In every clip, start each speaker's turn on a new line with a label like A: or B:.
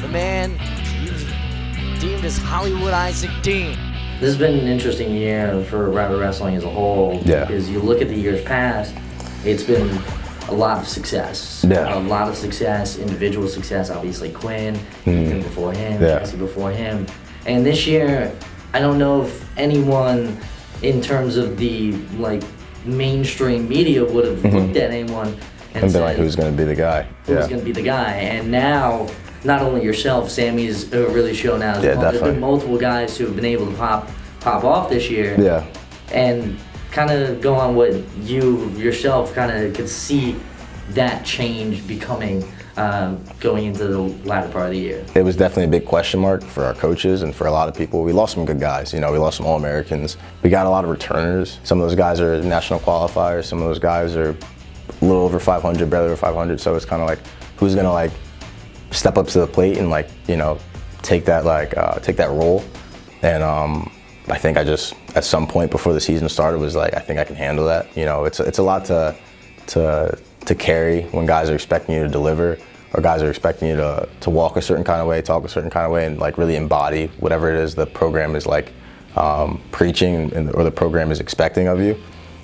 A: the man deemed as Hollywood Isaac Dean.
B: This has been an interesting year for rapid wrestling as a whole.
C: Yeah.
B: Because you look at the years past, it's been a lot of success.
C: Yeah.
B: A lot of success, individual success, obviously Quinn, Ethan before him, Jesse before him. And this year, I don't know if anyone, in terms of the mainstream media, would have looked at anyone and
C: been like, who's going to be the guy?
B: Who's going to be the guy? And now, not only yourself, Sammy's really shown out as well.
C: Definitely.
B: There's been multiple guys who have been able to pop off this year.
C: Yeah.
B: And kind of go on what you yourself kind of could see that change becoming going into the latter part of the year.
C: It was definitely a big question mark for our coaches and for a lot of people. We lost some good guys. We lost some All-Americans. We got a lot of returners. Some of those guys are national qualifiers. Some of those guys are a little over 500, barely over 500. So it's kind of like, who's going to step up to the plate and take that role. And I think I just, at some point before the season started, was like, I think I can handle that. It's a lot to carry when guys are expecting you to deliver, or guys are expecting you to walk a certain kind of way, talk a certain kind of way, and really embody whatever it is the program is preaching or the program is expecting of you.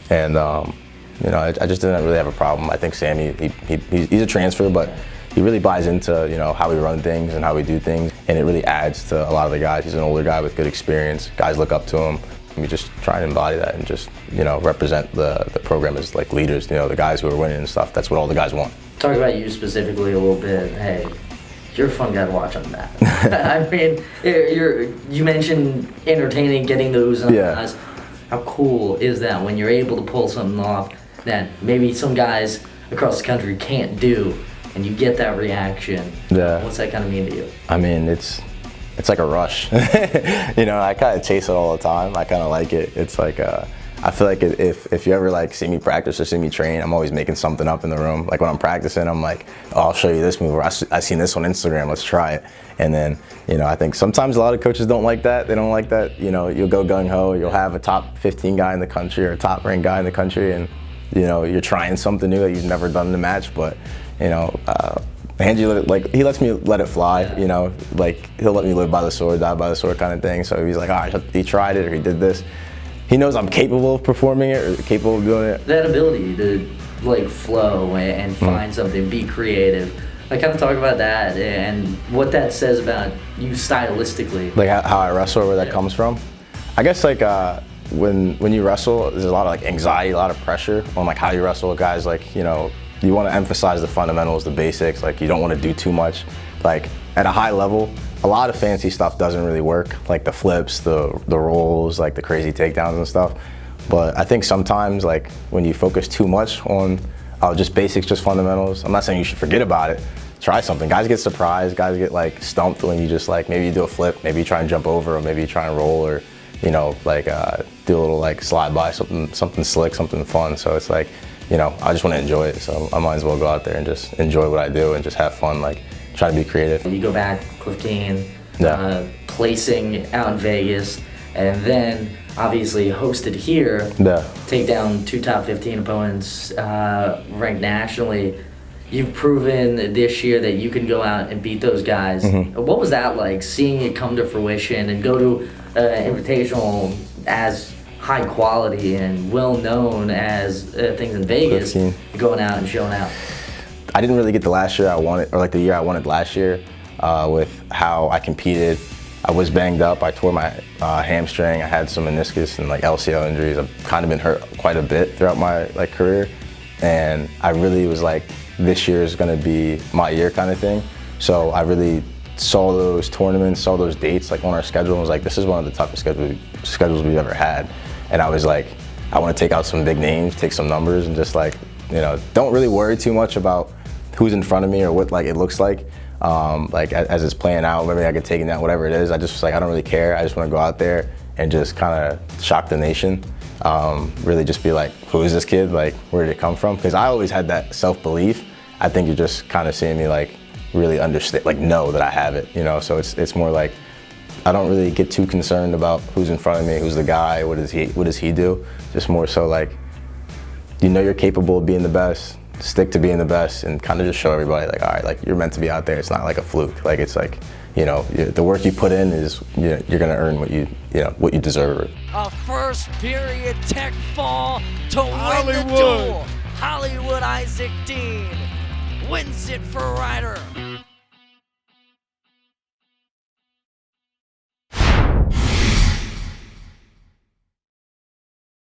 C: And I just didn't really have a problem. I think Sammy, he's a transfer, but he really buys into how we run things and how we do things, and it really adds to a lot of the guys. He's an older guy with good experience. Guys look up to him. We just try and embody that and just represent the program as leaders. The guys who are winning and stuff. That's what all the guys want.
B: Talk about you specifically a little bit. Hey, you're a fun guy to watch on that. I mean, you mentioned entertaining, getting those guys. How cool is that when you're able to pull something off that maybe some guys across the country can't do, and you get that reaction?
C: Yeah.
B: What's that kind of mean to you?
C: I mean, it's like a rush. I kind of chase it all the time. I kind of like it. It's like, I feel like if you ever see me practice or see me train, I'm always making something up in the room. Like when I'm practicing, I'm like, oh, I'll show you this move, or I seen this on Instagram, let's try it. And then, I think sometimes a lot of coaches don't like that. They don't like that, you'll go gung-ho, you'll have a top 15 guy in the country or a top ranked guy in the country, and, you're trying something new that you've never done in the match, but, Angie, he lets me let it fly, he'll let me live by the sword, die by the sword kind of thing. So he's like, all right, he tried it or he did this. He knows I'm capable of performing it or capable of doing it.
B: That ability to flow and find something, be creative. I kind of talk about that and what that says about you stylistically.
C: Like how I wrestle, where that comes from. I guess when you wrestle, there's a lot of anxiety, a lot of pressure on how you wrestle with guys. You want to emphasize the fundamentals, the basics. You don't want to do too much. At a high level, a lot of fancy stuff doesn't really work. The flips, the rolls, the crazy takedowns and stuff. But I think sometimes, when you focus too much on just basics, just fundamentals, I'm not saying you should forget about it. Try something. Guys get surprised. Guys get stumped when you just maybe you do a flip, maybe you try and jump over, or maybe you try and roll, or do a little slide by, something slick, something fun. So it's I just want to enjoy it, so I might as well go out there and just enjoy what I do and just have fun, try to be creative.
B: You go back, Cliff Kane, placing out in Vegas, and then obviously hosted here, take down 2 top 15 opponents, ranked nationally. You've proven this year that you can go out and beat those guys. What was that like, seeing it come to fruition and go to Invitational as high quality and well known as things in Vegas, going out and showing out?
C: I didn't really get the last year I wanted, or the year I wanted last year, with how I competed. I was banged up. I tore my hamstring. I had some meniscus and LCL injuries. I've kind of been hurt quite a bit throughout my career, and I really was this year is going to be my year kind of thing. So I really saw those tournaments, saw those dates on our schedule, and was this is one of the toughest schedules we've ever had. And I was I want to take out some big names, take some numbers, and just don't really worry too much about who's in front of me or what it looks like. As it's playing out, maybe I get taken out, whatever it is. I just I don't really care. I just want to go out there and just kind of shock the nation. Really just be who is this kid? Where did it come from? Because I always had that self-belief. I think you're just kind of seeing me really understand, know that I have it. So it's more I don't really get too concerned about who's in front of me, who's the guy, what does he do. Just more so you're capable of being the best. stick to being the best and kind of just show everybody like, all right, like you're meant to be out there. It's not like a fluke. Like it's like, you know, the work you put in is, you know, you're gonna earn what you what you deserve.
A: A first period tech fall to win the duel. Hollywood Isaac Dean wins it for Ryder.